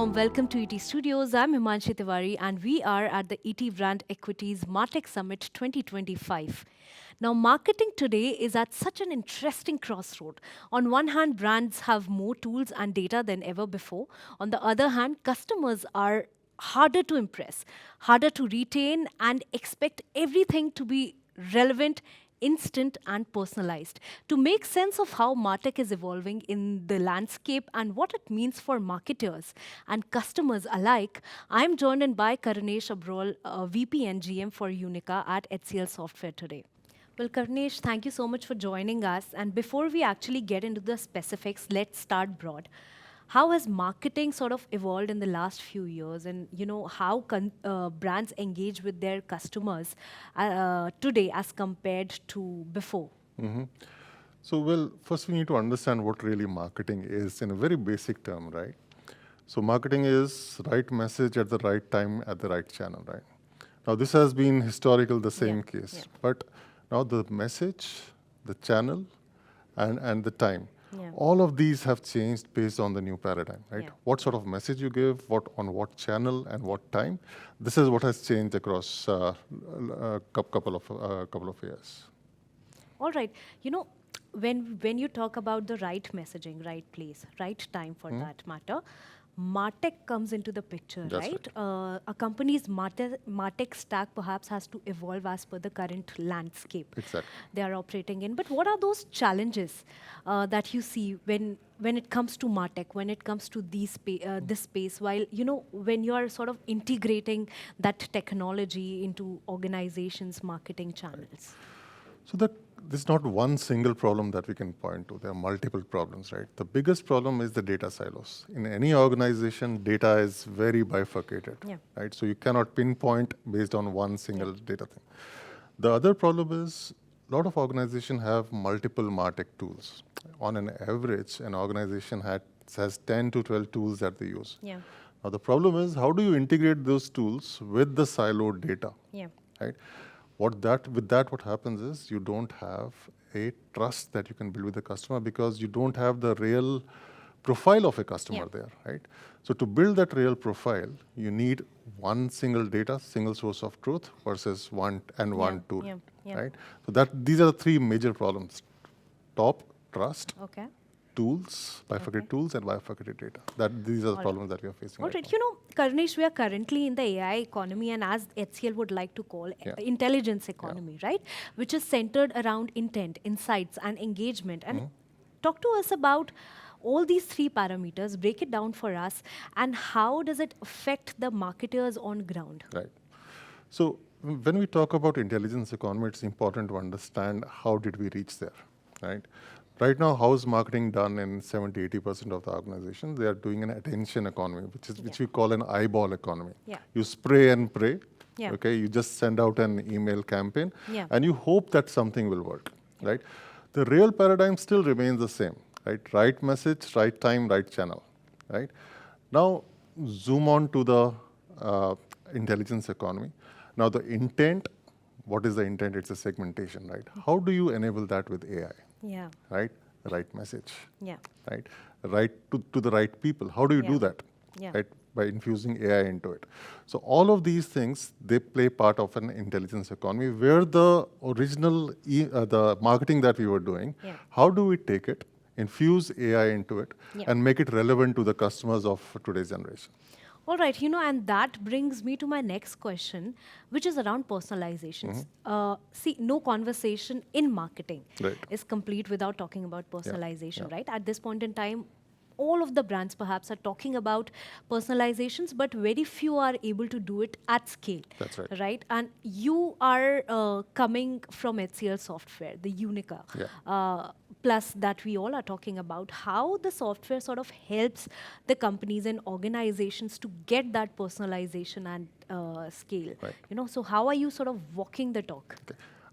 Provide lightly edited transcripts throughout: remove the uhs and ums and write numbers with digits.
warm welcome to ETStudios. I'm Himanshi Tiwari and we are at the ET Brand Equities Martech Summit 2025. Now, marketing today is at such an interesting crossroad. On one hand, brands have more tools and data than ever before. On the other hand, customers are harder to impress, harder to retain, and expect everything to be relevant, instant, and personalized. To make sense of how MarTech is evolving in the landscape and what it means for marketers and customers alike, I'm joined in by Karunesh Abrol, VP and GM for Unica at HCLSoftware today. Well, Karunesh, thank you so much for joining us. And before we actually get into the specifics, let's start broad. How has marketing sort of evolved in the last few years, and how brands engage with their customers today as compared to before? So, well, first we need to understand what really marketing is in a very basic term, right? So, marketing is right message at the right time at the right channel, right? Now, this has been historical, the same case, but now the message, the channel, and the time. All of these have changed based on the new paradigm, right? What sort of message you give, on what channel, and what time. This is what has changed across a couple of years. All right. When you talk about the right messaging, right place, right time for that matter, MarTech comes into the picture, right? A company's MarTech stack perhaps has to evolve as per the current landscape they are operating in. But what are those challenges that you see when it comes to MarTech, when it comes to this space, while, when you are sort of integrating that technology into organizations' marketing channels? So there's not one single problem that we can point to. There are multiple problems, right? The biggest problem is the data silos. In any organization, data is very bifurcated, right? So you cannot pinpoint based on one single data thing. The other problem is a lot of organizations have multiple MarTech tools. On an average, an organization has 10 to 12 tools that they use. Now the problem is, how do you integrate those tools with the siloed data, right? What happens is you don't have a trust that you can build with the customer because you don't have the real profile of a customer there, right? So to build that real profile, you need one single data, single source of truth versus one tool, right? So these are the three major problems: top, trust, tools, bifurcated tools, and bifurcated data. These are the problems that we are facing. All right. Karunesh, we are currently in the AI economy, and as HCL would like to call intelligence economy, right? Which is centered around intent, insights, and engagement. And talk to us about all these three parameters, break it down for us, and how does it affect the marketers on ground? Right. So when we talk about intelligence economy, it's important to understand how did we reach there, right? Right now, how is marketing done in 70–80% of the organizations? They are doing an attention economy, which we call an eyeball economy. You spray and pray. Okay, you just send out an email campaign, and you hope that something will work, right? The real paradigm still remains the same, right? Right message, right time, right channel, right? Now, zoom on to the intelligence economy. Now, the intent. What is the intent? It's a segmentation, right? How do you enable that with AI? Right? The right message. Right? Right to the right people. How do you do that? Right? By infusing AI into it. So all of these things, they play part of an intelligence economy where the original, the marketing that we were doing, how do we take it, infuse AI into it, and make it relevant to the customers of today's generation? All right, and that brings me to my next question, which is around personalizations. See, no conversation in marketing is complete without talking about personalization, right? At this point in time, all of the brands perhaps are talking about personalizations, but very few are able to do it at scale. That's right. Right? And you are coming from HCLSoftware, the Unica, plus that we all are talking about, how the software sort of helps the companies and organizations to get that personalization and scale. So how are you sort of walking the talk?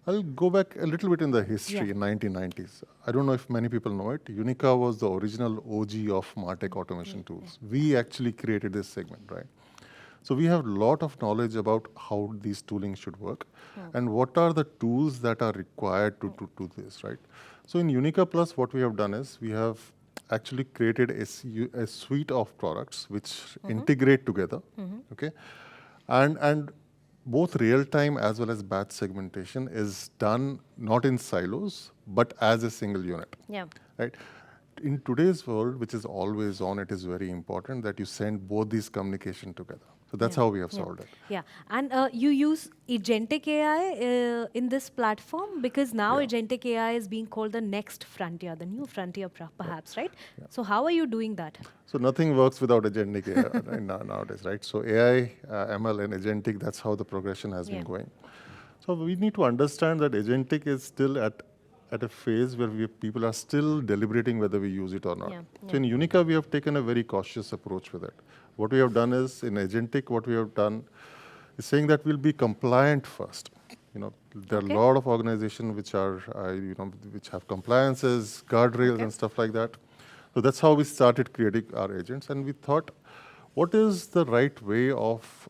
I'll go back a little bit in the history in 1990s. I don't know if many people know it. Unica was the original OG of MarTech automation tools. We actually created this segment, right? So we have a lot of knowledge about how these tooling should work and what are the tools that are required to do this, right? So in Unica Plus, what we have done is we have actually created a suite of products which integrate together. Okay, and both real time as well as batch segmentation is done not in silos but as a single unit. Yeah. Right. In today's world, which is always on, it is very important that you send both these communication together. So that's Yeah. how we have Yeah. solved it. Yeah. And you use agentic AI in this platform, because now Yeah. agentic AI is being called the next frontier, the new frontier perhaps, right? So how are you doing that? So nothing works without agentic AI right nowadays, right? So AI, ML, and agentic, that's how the progression has been Yeah. going. So we need to understand that agentic is still at a phase where people are still deliberating whether we use it or not. Yeah, So in Unica, we have taken a very cautious approach with it. What we have done is, in agentic, what we have done is saying that we'll be compliant first. You know, there are a Okay. lot of organizations which are, which have compliances, guardrails, Okay. and stuff like that. So that's how we started creating our agents, and we thought, what is the right way of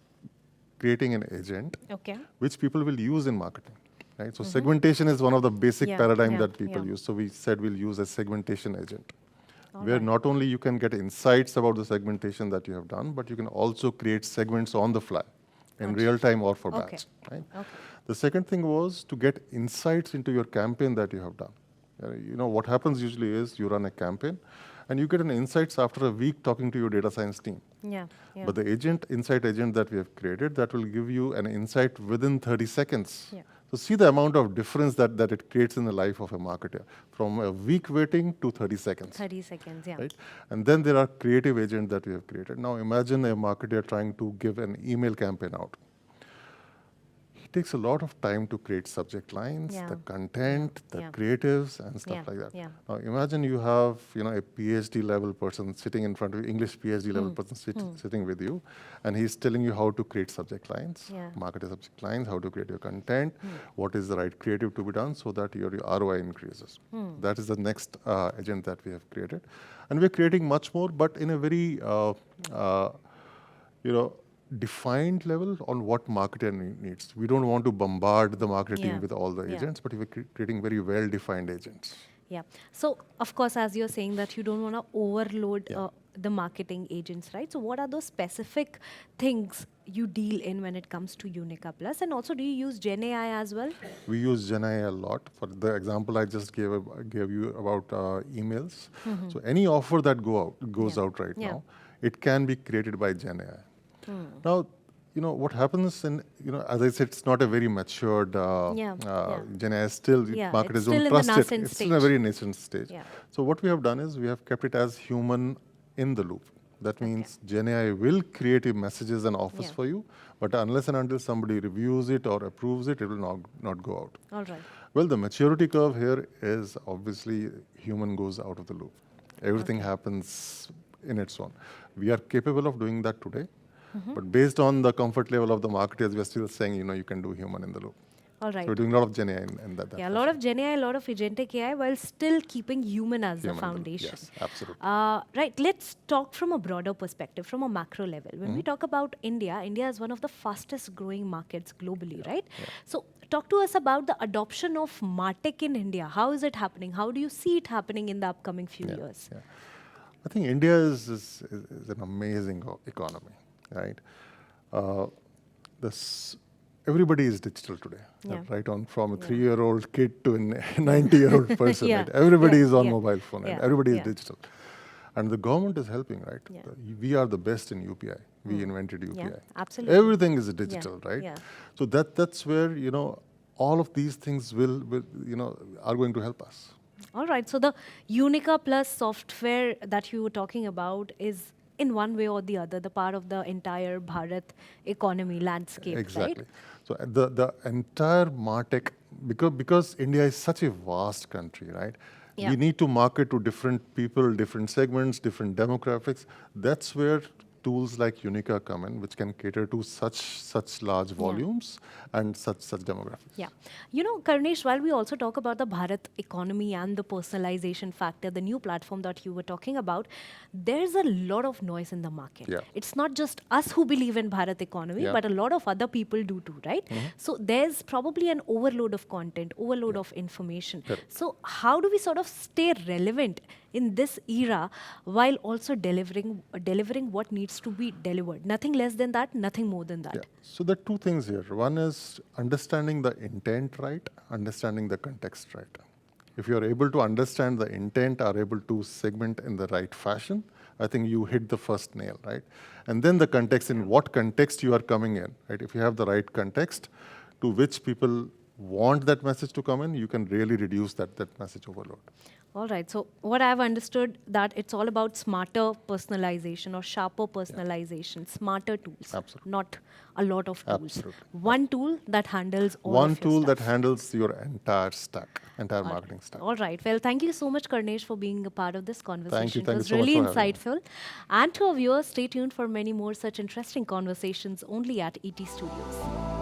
creating an agent Okay. which people will use in marketing, right? So segmentation is one of the basic Yeah, paradigm yeah, that people yeah. use. So we said we'll use a segmentation agent, All where right. not only you can get insights about the segmentation that you have done, but you can also create segments on the fly, in real time or for Okay. batch, right? Okay. The second thing was to get insights into your campaign that you have done. You know, what happens usually is you run a campaign and you get an insights after a week talking to your data science team. Yeah. Yeah. But the insight agent that we have created, that will give you an insight within 30 seconds. Yeah. So see the amount of difference that it creates in the life of a marketer, from a week waiting to 30 seconds. 30 seconds. Yeah. Right? And then there are creative agents that we have created. Now imagine a marketer trying to give an email campaign out. It takes a lot of time to create subject lines, Yeah. the content, the Yeah. creatives, and stuff Yeah. like that. Yeah. Now imagine you have, a PhD level person sitting in front of you, English PhD level person sitting with you, and he's telling you how to create subject lines, Yeah. market subject lines, how to create your content, what is the right creative to be done so that your ROI increases. That is the next agent that we have created, and we're creating much more, but in a very defined level on what marketer needs. We don't want to bombard the marketing Yeah. team with all the Yeah. agents, but we're creating very well-defined agents. Yeah. So, of course, as you're saying that you don't want to overload Yeah. the marketing agents, right? So, what are those specific things you deal in when it comes to Unica Plus? And also, do you use Gen AI as well? We use Gen AI a lot. For the example I just gave you about emails. So any offer that goes Yeah. out right Yeah. now, it can be created by Gen AI. Now, what happens in, as I said, it's not a very matured Yeah. Gen AI. Still, Yeah, marketers it's still don't in the trust it. nascent It's still in a stage. very nascent stage. Yeah. So what we have done is we have kept it as human in the loop. That means Gen AI will create messages and offers Yeah. for you, but unless and until somebody reviews it or approves it, it will not go out. All right. Well, the maturity curve here is obviously human goes out of the loop. Everything happens in its own. We are capable of doing that today, but based on the comfort level of the marketers, we are still saying, you can do human in the loop. All So right. we're doing a lot of Gen AI in that. Yeah, a lot of Gen AI, a lot of agentic AI, while still keeping human as the Human in the loop. foundation. Yes, absolutely. Right, let's talk from a broader perspective, from a macro level. When we talk about India, India is one of the fastest growing markets globally, right? So, talk to us about the adoption of MarTech in India. How is it happening? How do you see it happening in the upcoming few years? Yeah. I think India is an amazing economy, right? Everybody is digital today, Yeah. right? On from a 3-year-old kid to a 90-year-old person, Yeah. right? Everybody Yeah. is on Yeah. mobile phone, and Yeah. everybody is Yeah. digital. And the government is helping, right? Yeah. We are the best in UPI. We invented UPI. absolutely. Everything is digital, right? Yeah. So that's where, all of these things will are going to help us. All right. So the Unica Plus software that you were talking about is, in one way or the other, the part of the entire Bharat economy landscape, Exactly. right? So the entire MarTech, because India is such a vast country, right? Yeah. We need to market to different people, different segments, different demographics. That's where tools like Unica come in, which can cater to such large volumes and such demographics. Yeah. You know, Karunesh, while we also talk about the Bharat economy and the personalization factor, the new platform that you were talking about, there's a lot of noise in the market. Yeah. It's not just us who believe in Bharat economy, Yeah. but a lot of other people do too, right? So there's probably an overload of content, overload of information. Correct. So how do we sort of stay relevant in this era while also delivering what needs to be delivered. Nothing less than that, nothing more than Yeah. that. So there are two things here. One is understanding the intent right, understanding the context right. If you're able to understand the intent, are able to segment in the right fashion, I think you hit the first nail, right? And then the context, in what context you are coming in, right? If you have the right context to which people want that message to come in, you can really reduce that message overload. All right. So what I've understood that it's all about smarter personalization or sharper Yeah, personalization, smarter tools, absolutely. not a lot of tools. Absolutely. One tool that handles all One of your tool that stuff. handles your entire stack, entire All marketing stack. all right. Well, thank you so much, Karnesh, for being a part of this Thank you. conversation. It Thank you was so much really for having me. insightful. And to our viewers, stay tuned for many more such interesting conversations only at ET Studios.